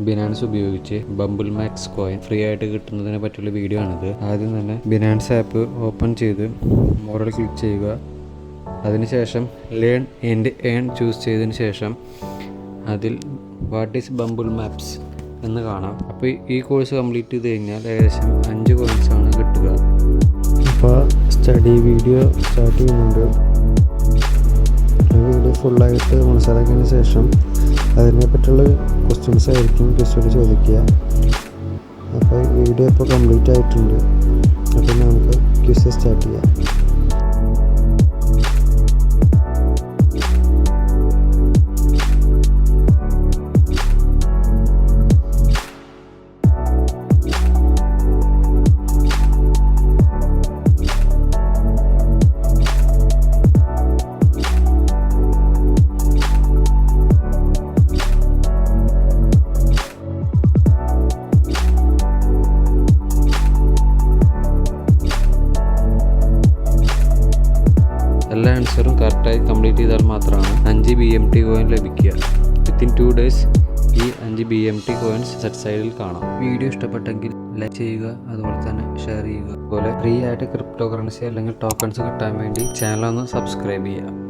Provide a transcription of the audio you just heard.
Binance ഉപയോഗിച്ച് Bumble max coin free ആയിട്ട് കിട്ടുന്നതിനെ പറ്റിയുള്ള വീഡിയോ ആണിത്. ആദ്യം തന്നെ ബിനാൻസ് ആപ്പ് ഓപ്പൺ ചെയ്ത് മോറിൽ ക്ലിക്ക് ചെയ്യുക. അതിനുശേഷം ലേൺ ആൻഡ് ഏൺ ചൂസ് ചെയ്തതിന് ശേഷം അതിൽ വാട്ട് ഈസ് ബംബിൾ മാപ്സ് എന്ന് കാണാം. അപ്പോൾ ഈ കോഴ്സ് കംപ്ലീറ്റ് ചെയ്ത് കഴിഞ്ഞാൽ ഏകദേശം 5 കോയിൻസാണ് കിട്ടുക. അപ്പോൾ സ്റ്റഡി വീഡിയോ സ്റ്റാർട്ട് ചെയ്യുന്നുണ്ട്. വീഡിയോ ഫുള്ളായിട്ട് മനസ്സിലാക്കിയതിന് ശേഷം അതിനെ പറ്റിയുള്ള ക്വസ്റ്റ്യൻസ് ആയിരിക്കും ക്വസ്റ്റ്യൻ ചോദിക്കുക. അപ്പോൾ വീഡിയോ ഇപ്പോൾ കംപ്ലീറ്റ് ആയിട്ടുണ്ട്. അപ്പോൾ നമുക്ക് ക്വിസ് സ്റ്റാർട്ട് ചെയ്യാം. എല്ലാ ആൻസറും കറക്റ്റായി കംപ്ലീറ്റ് ചെയ്താൽ മാത്രമാണ് 5 BMT കോയിൻ ലഭിക്കുക. വിത്തിൻ 2 ഡേയ്സ് ഈ 5 BMT കോയിൻസ് സെറ്റ് സൈഡിൽ കാണാം. വീഡിയോ ഇഷ്ടപ്പെട്ടെങ്കിൽ ലൈക്ക് ചെയ്യുക, അതുപോലെ തന്നെ ഷെയർ ചെയ്യുക. അതുപോലെ ഫ്രീ ആയിട്ട് ക്രിപ്റ്റോ കറൻസി അല്ലെങ്കിൽ ടോക്കൺസ് കിട്ടാൻ വേണ്ടി ചാനൽ ഒന്ന് സബ്സ്ക്രൈബ് ചെയ്യുക.